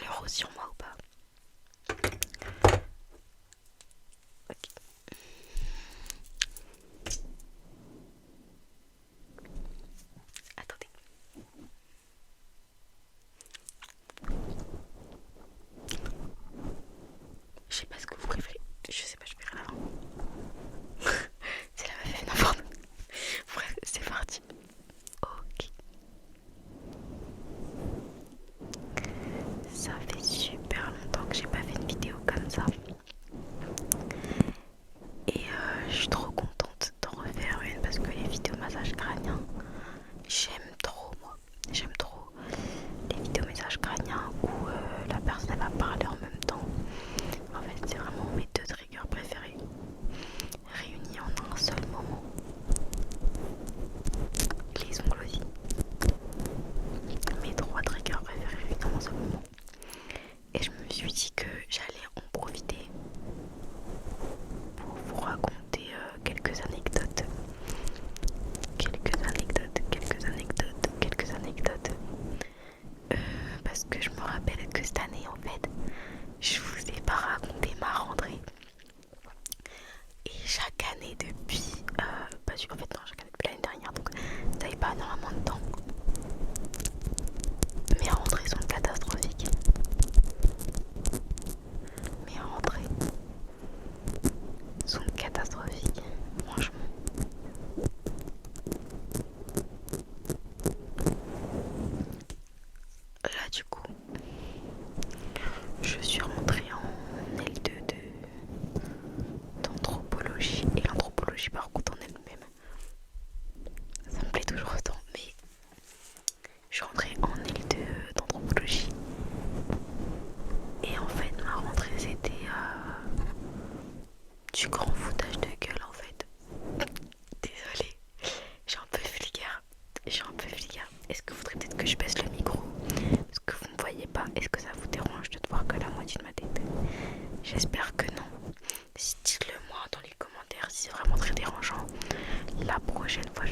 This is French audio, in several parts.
fait rose sur moi ou pas? Ok. Attendez. Je sais pas ce que vous préférez. Je sais pas, je verrai l'avant. C'est la meuf n'importe. Bref, c'est parti. Ok. Ça fait super longtemps que j'ai pas fait une vidéo comme ça. Et je suis trop contente d'en refaire une parce que les vidéos massage crânien, j'aime trop moi. J'aime trop les vidéos massage crânien où la personne elle va parler en même temps. En fait, c'est vraiment mes deux triggers préférés réunis en un seul moment. Les ongles aussi. Mes trois triggers préférés réunis en un seul moment. Et je me suis dit que j'allais en profiter pour vous raconter quelques anecdotes. Quelques anecdotes. Parce que je me rappelle que cette année, en fait, je vous ai pas raconté ma rentrée. Et chaque année depuis, en fait non, chaque année depuis l'année dernière, donc ça fait pas énormément de temps. Mes rentrées sont catastrophiques. Mes rentrées sont catastrophiques, franchement. Là du coup, je suis rentrée en L2 d'anthropologie. Et l'anthropologie par contre en elle-même, ça me plaît toujours autant. Mais je suis rentrée en L2 d'anthropologie. Et en fait ma rentrée c'était du grand foutage de gueule en fait. Désolée, j'ai un peu vulgaire. Est-ce que vous voudrez peut-être que je baisse le micro? Parce que vous ne me voyez pas. Est-ce que ça vous dérange de ne voir que la moitié de ma tête? J'espère que non. Dites-le moi dans les commentaires si c'est vraiment très dérangeant. La prochaine fois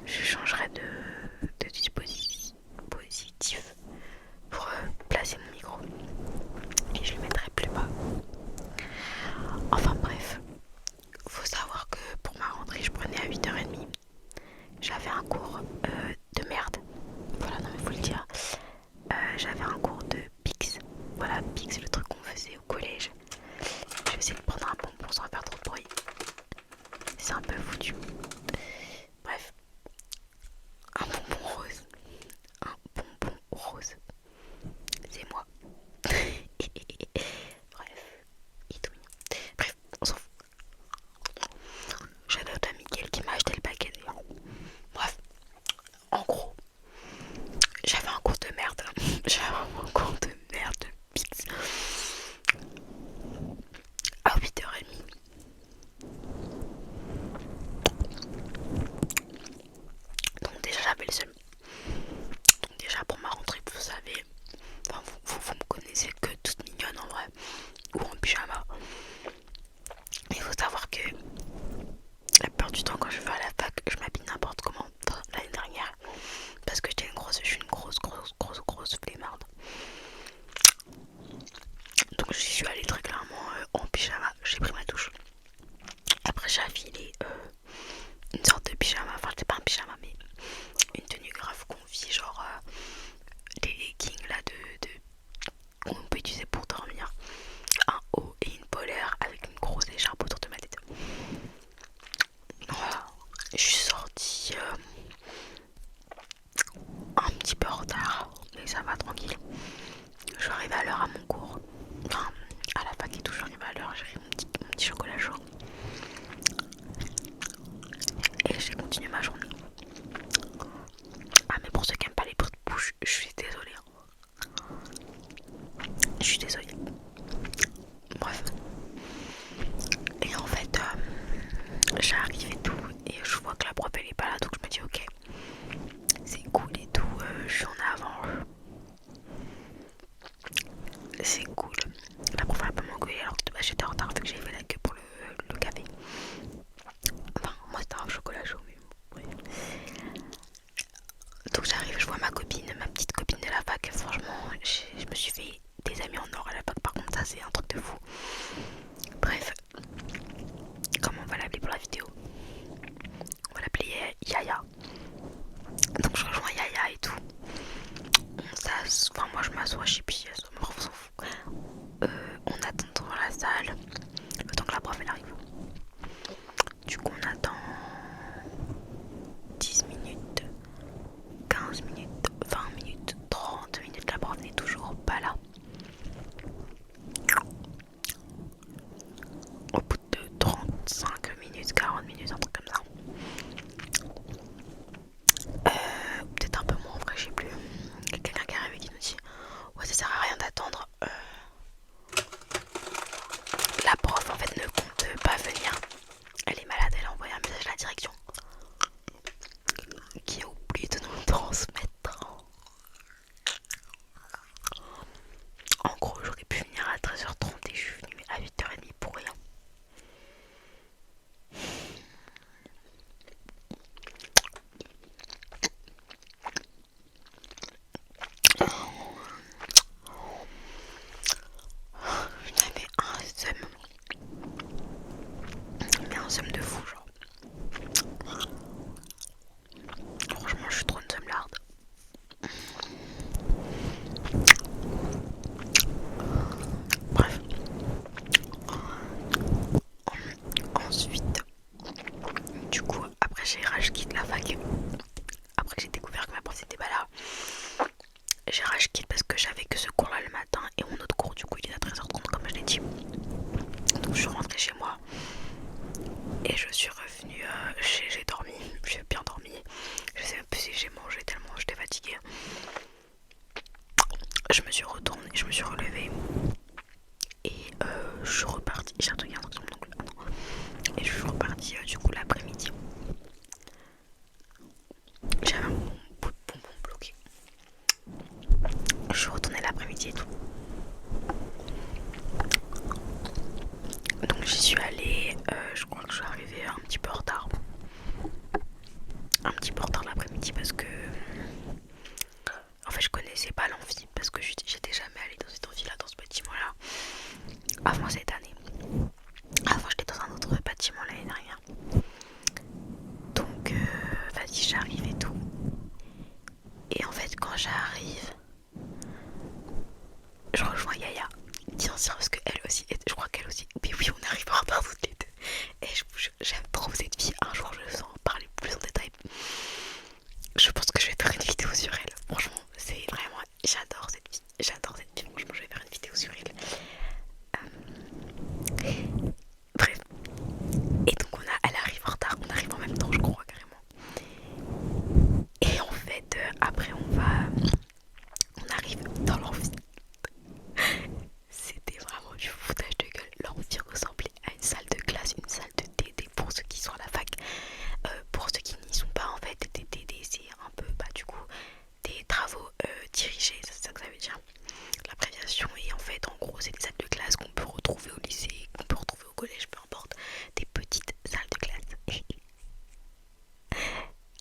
je changerai de dispositif pour placer mon micro. Et je le mettrai plus bas. Enfin bref, faut savoir que pour ma rentrée je prenais à 8h30. J'avais un cours de merde. Voilà, non mais faut le dire. J'avais un cours de Pix. Voilà, Pix, c'est le truc qu'on faisait au collège. Je vais essayer de prendre un bonbon sans faire trop de bruit. C'est un peu foutu. Bref, un bonbon rose. Un bonbon rose. C'est moi. Bref, il est tout mignon. Bref, on s'en fout. J'avais un Mickaël qui m'a acheté le paquet d'ailleurs. Bref, en gros, j'avais un cours de merde. J'avais un cours de merde. Pix. À 8h30. Donc déjà j'avais le seum. Donc déjà pour ma rentrée, vous savez, enfin, vous me connaissez que toute mignonne en vrai, ou en pyjama. Mais il faut savoir que la plupart du temps quand je vais à la fac, je m'habille n'importe comment. Enfin, l'année dernière, parce que je suis une grosse flemmarde. Donc j'y suis allée très clairement en pyjama. J'ai pris ma douche. Après j'ai affilé une sorte de pyjama, enfin c'était pas un pyjama mais une tenue grave confie, genre des leggings là qu'on peut utiliser pour dormir, un haut et une polaire avec une grosse écharpe autour de ma tête. Voilà, je suis sortie un petit peu en retard, mais ça va tranquille. Je suis arrivée à l'heure à mon cours, enfin à la fac et tout, je suis arrivée à l'heure, j'ai pris mon petit chocolat chaud et j'ai continué ma journée. Ah mais pour ceux qui aiment pas les bruits de bouche, je suis désolée. Je suis désolée. Bref. Et en fait, j'arrive et tout, et je vois que la prof elle est pas là, donc je me dis ok, c'est cool et tout, je suis en avant. C'est cool. La prof elle a pas m'engueulé alors que j'étais en retard vu que j'ai fait la queue pour le café. Enfin, moi c'était un chocolat chaud, mais bon, bref. Donc j'arrive, je vois ma copine, ma petite copine de la fac, franchement, enfin moi je m'assois chez puis on s'en fout. On attend dans la salle le temps que la prof elle arrive. Du coup on attend 10 minutes, 15 minutes, 20 minutes, 30 minutes, la prof n'est toujours pas là. Au bout de 35 minutes, 40 minutes, un truc comme ça. Peut-être un peu moins en vrai, je sais plus. Quelqu'un qui arrive et qui nous dit ouais ça sert à rien d'attendre. La prof en fait ne compte pas venir. Elle est malade, elle a envoyé un message à la direction qui a oublié de nous le transmettre. En gros j'aurais pu venir à 13h30 et je suis venue à 8h30 pour rien. J'avais un seum. Mais un seum de fou genre. Franchement je suis trop une seumlarde. Bref. Ensuite, du coup, après j'ai rage quitte la fac. Après que j'ai découvert que ma prof n'était pas là, j'ai rage quitte parce que j'avais que ce cours là le matin et mon autre cours du coup il est à 13h30 comme je l'ai dit. Donc je suis rentrée chez moi et je suis revenue, j'ai dormi, j'ai bien dormi. Je sais même plus si j'ai mangé tellement j'étais fatiguée. Je me suis retournée, je me suis relevée et je suis repartie. J'ai un truc sur mon ongle, et je suis repartie du coup l'après-midi. J'avais un bout de bonbon bloqué. Je suis retournée l'après-midi et tout. Donc j'y suis allée, je crois que je suis arrivée un petit peu en retard. Un petit peu en retard l'après-midi parce que en fait je connaissais pas l'amphi parce que j'étais jamais allée dans cet amphi là, dans ce bâtiment là avant cette année. Avant j'étais dans un autre bâtiment l'année dernière. Donc vas-y j'arrive et tout. Et en fait quand j'arrive, je rejoins Yaya. Bien sûr parce qu'elle aussi, je crois qu'elle aussi, mais oui on arrive en retard toutes les deux. Et j'aime trop cette fille, un jour je le sens parler plus en détail. Je pense que je vais faire une vidéo sur elle. Franchement, c'est vraiment, j'adore cette fille. J'adore cette fille. Franchement, je vais faire une vidéo sur elle. Bref. Et donc elle arrive en retard. On arrive en même temps, je crois carrément. Et en fait, après on arrive dans l'amphi. C'était vraiment du foutage de gueule. L'amphi ressemblait à une salle de classe, une salle de TD pour ceux qui sont à la fac. Pour ceux qui n'y sont pas, en fait, des TD c'est un peu du coup des travaux dirigés, c'est ça que ça veut dire, l'abréviation. Et en fait en gros c'est des salles de classe qu'on peut retrouver au lycée, qu'on peut retrouver au collège, peu importe, des petites salles de classe.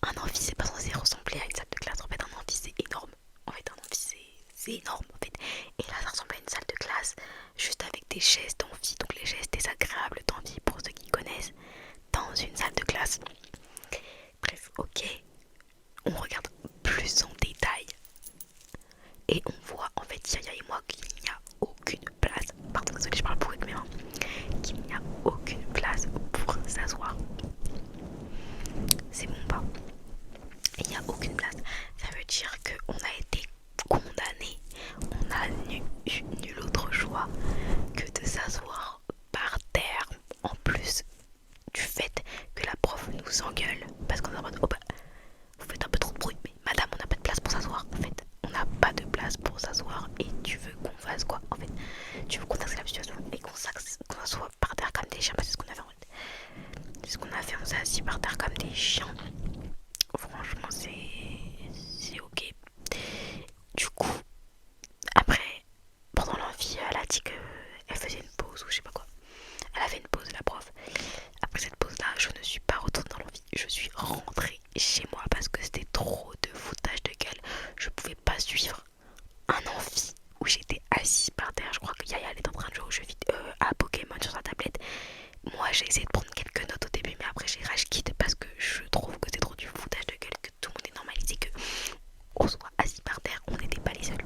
Un amphi c'est pas censé ressembler à une salle de classe, en fait un amphi c'est énorme, en fait un amphi c'est énorme en fait. Et là ça ressemble à une salle de classe juste avec des chaises d'amphi, donc les chaises désagréables d'amphi pour ceux qui connaissent, dans une salle de classe. Bref, ok, on regarde plus en détail et on voit en fait Yaya et moi qu'il n'y a aucune place, pardon désolé je parle beaucoup avec mes mains, qu'il n'y a aucune place pour s'asseoir. C'est mon pas. Il n'y a aucune place. Ça veut dire qu'on a été condamné, on n'a eu nul autre choix que de s'asseoir par terre, en plus du fait que la prof nous engueule parce qu'on est en mode oh bah vous faites un peu trop de bruit, mais madame on n'a pas de place pour s'asseoir. En fait on n'a pas de place pour s'asseoir et tu veux qu'on fasse quoi? En fait tu veux qu'on accepte la situation et qu'on s'assoie par terre comme des chiens. Bah, c'est ce qu'on a fait en fait. C'est ce qu'on a fait, on s'est assis par terre comme des chiens. Franchement c'est ok. Du coup après pendant l'amphi elle a dit qu'elle faisait une pause ou je sais pas quoi. Elle avait une pause la prof. Après cette pause là je ne suis pas retournée dans l'amphi. Je suis rentrée chez moi parce que c'était trop de foutage de gueule. Je pouvais pas suivre un amphi où j'étais assise par terre. Je crois que Yaya elle est en train de jouer au jeu vidéo, à Pokémon sur sa tablette. Moi j'ai essayé de prendre quelques notes au début mais après j'ai rage quitte parce que je trouve que c'est trop du foutage de gueule, que tout le monde est normalisé, que on soit assis par terre, on n'était pas les seuls.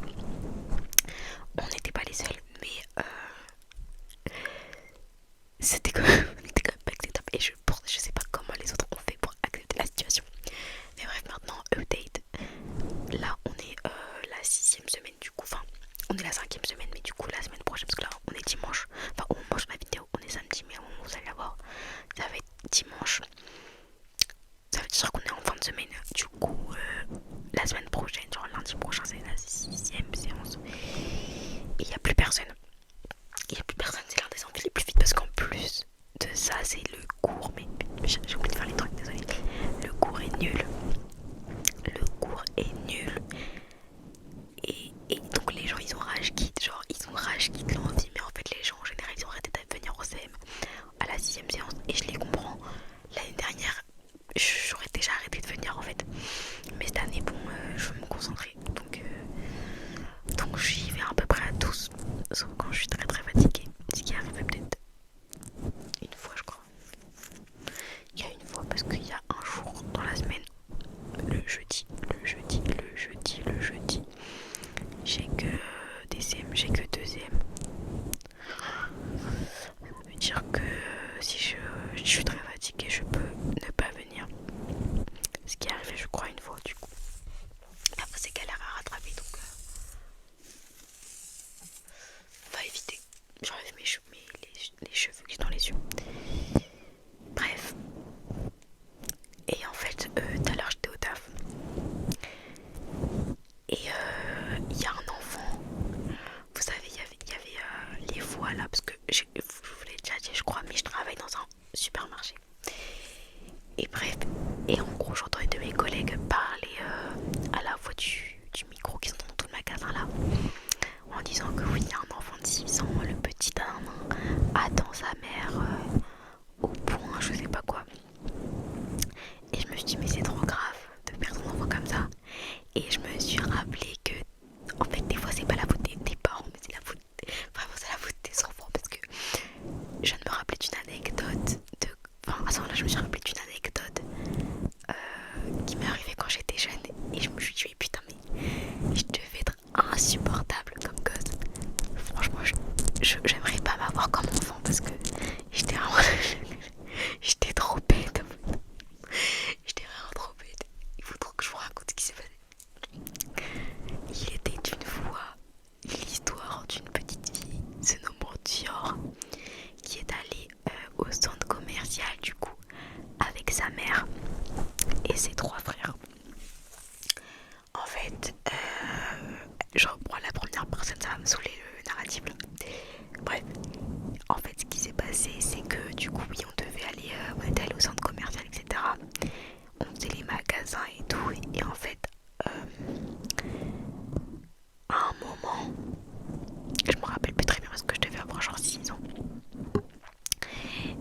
on est la 5e semaine, mais du coup la semaine prochaine, parce que là on est dimanche, enfin on mange la vidéo, on est samedi, mais au moment où vous allez la voir, ça va être dimanche. Ça veut dire qu'on est en fin de semaine. Du coup, la semaine prochaine, genre lundi prochain, c'est la 6e séance. Et il n'y a plus personne. Il n'y a plus personne, c'est l'un des envies les plus vite parce qu'en plus de ça, c'est le cours. Mais j'ai oublié de faire les trucs, désolé. Le cours est nul. Le cours est nul. Et donc les gens ils ont rage quitte, genre ils ont rage quitte l'envie. Mais en fait, les gens en général ils ont arrêté de venir au CM à la 6e séance. Et je les comprends. L'année dernière, j'aurais déjà arrêté de venir en fait. Mais cette année, bon, je veux me concentrer. Donc j'y vais à peu près à tous. Sauf quand je suis très très fatiguée. Ce qui arrive peut-être une fois, je crois. Il y a une fois parce qu'il y a un jour dans la semaine, le jeudi, j'ai que des CM, j'ai que 2 CM. Ça veut dire que si je suis très fatiguée, je peux ne pas venir. Ce qui est arrivé, je crois, une fois du coup. Après, c'est galère à rattraper donc on va éviter. J'enlève les cheveux qui sont dans les yeux. Bref. Et en fait, tout à l'heure j'étais au taf. Et il y a un enfant. Vous savez, il y avait les voix là. Parce que je vous l'ai déjà dit, je crois, mais je travaille dans un supermarché. Et bref, et en gros, j'entendais de mes collègues parler à la fois du micro qui sont dans tout le magasin là. En disant que oui, il y a un enfant de 6 ans, le petit attend sa mère au point, je sais pas quoi. Et je me suis dit, mais c'est trop grave de perdre un enfant comme ça. Et je me suis rappelé que, en fait, des fois, c'est pas la faute des parents, mais c'est la faute, vraiment, c'est la faute des enfants. Parce que je viens de me rappeler d'une anecdote. Enfin, à ce moment-là, je me suis rappelé d'une anecdote qui m'est arrivée quand j'étais jeune. Et je me suis dit, putain, mais je devais être insupportable comme gosse. Franchement, j'aimerais pas m'avoir comme enfant parce que j'étais vraiment. J'étais trop bête. J'étais vraiment trop bête. Il faut trop que je vous raconte ce qui s'est passé. Il était une fois l'histoire d'une petite fille se nommant Dior qui est allée au centre commercial du coup avec sa mère et ses 3 frères. En fait, je reprends la première personne, ça va me saouler le narratif là. Bref, en fait, ce qui s'est passé, c'est que du coup, oui, on était allé au centre commercial, etc. On faisait les magasins et tout, et en fait, à un moment, je me rappelle plus très bien parce que je devais avoir genre 6 ans,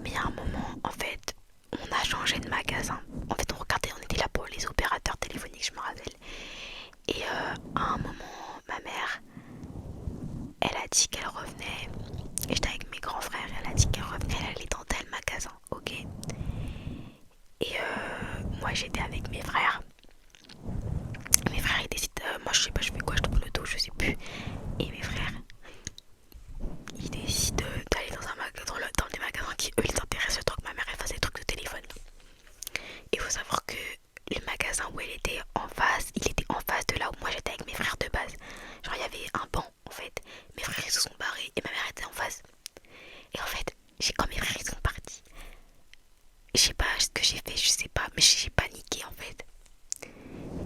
mais à un moment, en fait, on a changé de magasin. En fait, on était là pour les opérateurs téléphoniques, je me rappelle. Et à un moment, ma mère, elle a dit qu'elle revenait. Et j'étais avec mes grands frères, elle a dit qu'elle revenait, elle allait dans tel magasin, ok. Et moi j'étais avec mes frères. Mes frères ils décident, moi je sais pas, je fais quoi, je tourne le dos, je sais plus. Et mes frères, ils décident d'aller dans un magasin, dans des magasins qui eux les intéressent autant que ma mère elle faisait des trucs de téléphone. Il faut savoir que le magasin où elle était en face, il était en face de là où moi j'étais avec mes frères de base. Genre il y avait un banc en fait. Mes frères ils se sont barrés et ma mère était en face. Et en fait, quand mes frères ils sont partis, je sais pas ce que j'ai fait, je sais pas, mais j'ai paniqué en fait.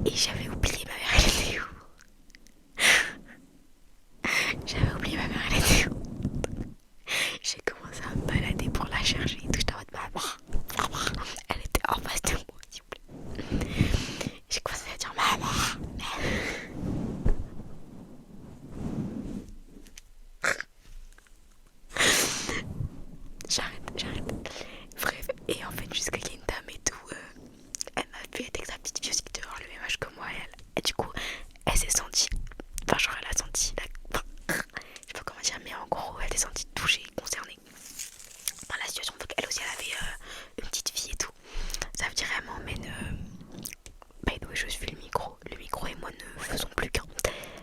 Et j'avais oublié ma mère, elle était où? J'avais oublié ma mère, elle était où? J'ai commencé à me balader pour la chercher et tout. J'étais en mode maman, elle était en face de moi, s'il vous plaît. J'ai commencé à dire maman. J'arrête. Bref, et en fait, jusqu'à qu'il y ait une dame et tout, elle m'a vu avec sa petite fille aussi qui devait avoir le même âge que moi. Et du coup, elle s'est sentie, enfin, genre, elle a senti, je sais pas comment dire, mais en gros, elle s'est sentie touchée, concernée par la situation. Donc, elle aussi, elle avait une petite fille et tout. Ça veut dire, elle m'emmène. By the way, je suis le micro. Le micro et moi ne faisons plus qu'un.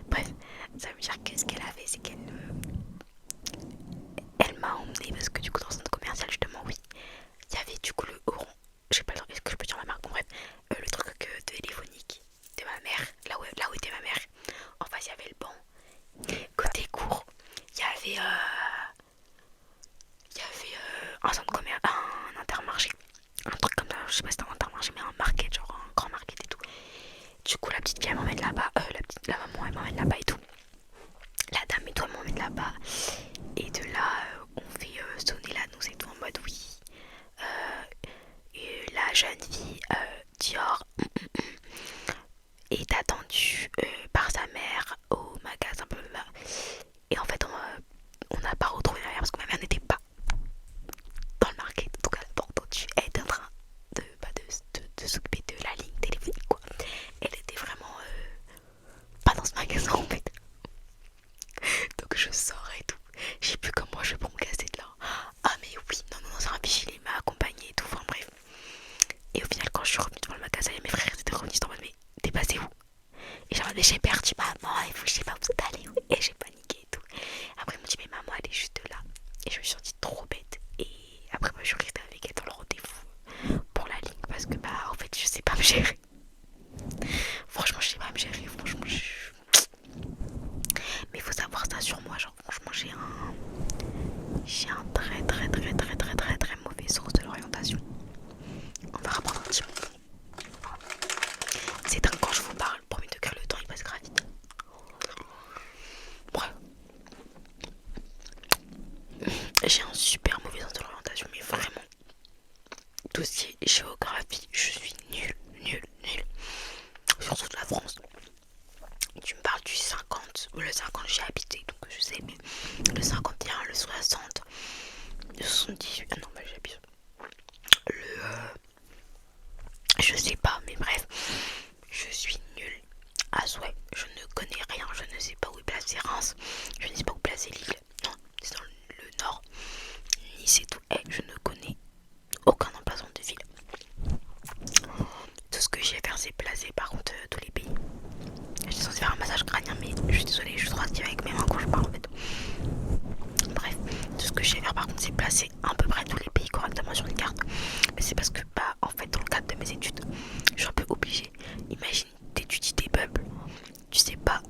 Bref, ça veut dire que ce qu'elle a fait, c'est qu'elle elle m'a emmenée parce que du coup, dans le centre commercial, justement, oui, il y avait du coup le Orange. Je sais pas, est-ce que je peux dire la marque? Bon, bref, le truc téléphonique de ma mère, là où était ma mère. En face, il y avait le banc. Côté je sors et tout. Je sais plus comment je vais pour me casser de là. Ah mais oui, non, c'est un vigile, il m'a accompagné et tout, enfin bref. Et au final, quand je suis revenue devant le magasin, il y a mes frères qui étaient revenus, ils en mode mais t'es passé où? Et j'ai dit j'ai perdu maman, il faut que je sais pas où c'est allé. Et j'ai paniqué et tout. Après ils m'ont dit mais maman elle est juste là. Et je me suis sentie trop bête. Et après moi je suis restée avec elle dans le rendez-vous pour la ligne parce que bah en fait je sais pas me gérer. Franchement je sais pas me gérer, franchement mais il faut savoir ça sur moi, genre franchement j'ai un très mauvais sens de l'orientation. On va reprendre un petit peu. C'est dingue quand je vous parle, premier degré le temps il passe grave vite. Bref. J'ai un super mauvais sens de l'orientation, mais vraiment. Dossier géographie, je suis nulle. Surtout de la France. Tu me parles du 50, le 50 j'ai habité, donc je sais, mais le 51, le 60, le 78, ah non, bah j'habite. Je sais pas, mais bref, je suis nulle à souhait. Je ne connais rien, je ne sais pas où est placé Reims, je ne sais pas où placer Lille. Non, c'est dans le nord. Nice et tout. Et je ne connais aucun emplacement de ville. Tout ce que j'ai à faire, c'est placer par contre tous les pays. J'étais censée faire un massage crânien, mais je suis désolée, je suis trop active avec mes mains quand je parle en fait. Bref, tout ce que j'ai à faire par contre, c'est placer à peu près tous les pays correctement sur une carte. Mais c'est parce que, bah, en fait, dans le cadre de mes études, je suis un peu obligée. Imagine, t'étudies des peuples, tu sais pas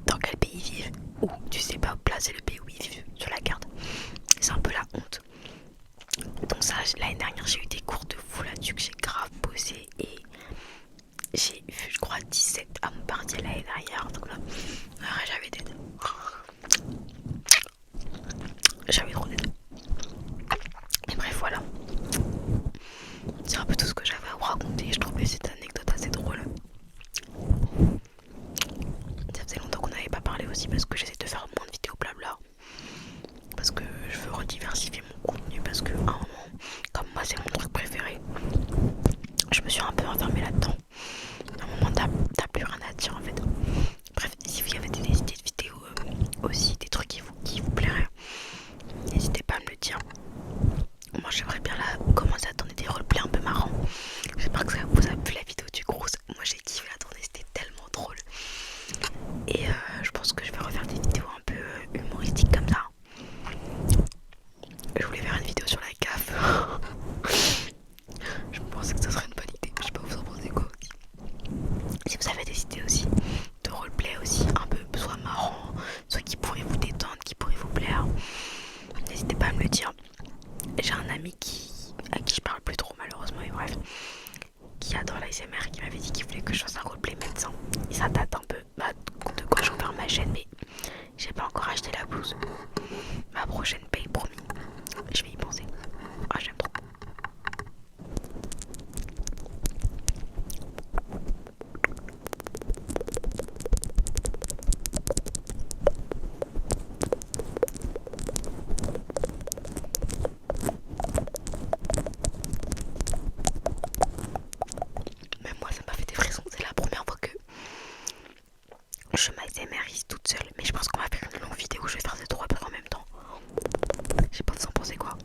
dans quel pays ils vivent, ou tu sais pas placer le pays où ils vivent sur la carte. C'est un peu la honte. Donc ça, l'année dernière, j'ai eu des cours de fou là-dessus que j'ai grave bossé et j'ai vu, je crois, 17 à mon parti l'année dernière. Donc là, j'avais d'aide. J'avais trop d'aide. Mais bref, voilà. C'est un peu tout ce que j'avais à vous raconter. Je trouvais cette anecdote assez drôle. Ça faisait longtemps qu'on n'avait pas parlé aussi parce que j'essaie de faire moins de vidéos blabla. Parce que je veux rediversifier mon contenu. Parce que à un moment, comme moi c'est mon truc préféré, je me suis un peu enfermée là-dedans. À un moment t'as plus rien à dire en fait. Bref, si vous avez des idées de vidéos aussi, des trucs qui vous plairaient, n'hésitez pas à me le dire. Moi j'aimerais bien là commencer à tourner des roleplays un peu marrants. J'espère que ça vous a plu la vidéo du gros. Moi j'ai kiffé la tourner, c'était tellement drôle. Et je pense que je vais refaire des vidéos un peu humoristiques comme ça. Je voulais faire une vidéo sur la CAF. Je pensais que ça serait une bonne idée. Je sais pas, vous en pensez quoi aussi. Si vous avez des idées aussi de roleplay aussi un peu soit marrant, soit qui pourrait vous détendre, qui pourrait vous plaire, n'hésitez pas à me le dire. J'ai un ami à qui je parle plus trop malheureusement, mais bref, qui adore l'ASMR, qui m'avait dit qu'il voulait que je fasse un roleplay médecin. Et ça date un peu de quand j'ai ouvert ma chaîne, mais j'ai pas encore acheté la blouse. Ma prochaine paye, promis. Je vais y penser. Ah, j'aime trop. Même moi, ça m'a fait des frissons. C'est la première fois que je m'ASMRise toute seule. Mais je pense qu'on va faire une longue vidéo où je vais faire ces trois trucs en même temps. Je sais pas, vous en pensez quoi?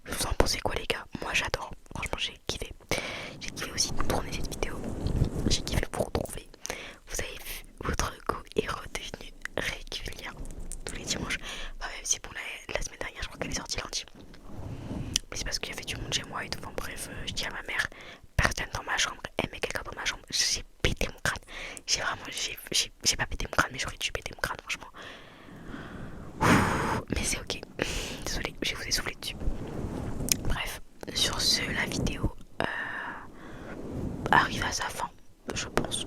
Vous en pensez quoi les gars? Moi j'adore, franchement j'ai kiffé. J'ai kiffé aussi de tourner cette vidéo. J'ai kiffé vous retrouver. Vous avez vu, votre go est redevenu régulière tous les dimanches. Enfin même si bon la semaine dernière je crois qu'elle est sortie lundi. Mais c'est parce qu'il y avait du monde chez moi et tout. Enfin bref, je dis à ma mère, personne dans ma chambre, elle met quelqu'un dans ma chambre. J'ai pété mon crâne. J'ai pas pété mon crâne mais j'aurais dû péter mon crâne franchement. Mais c'est ok. Désolée, je vous ai soufflé dessus. Bref, sur ce, la vidéo arrive à sa fin, je pense.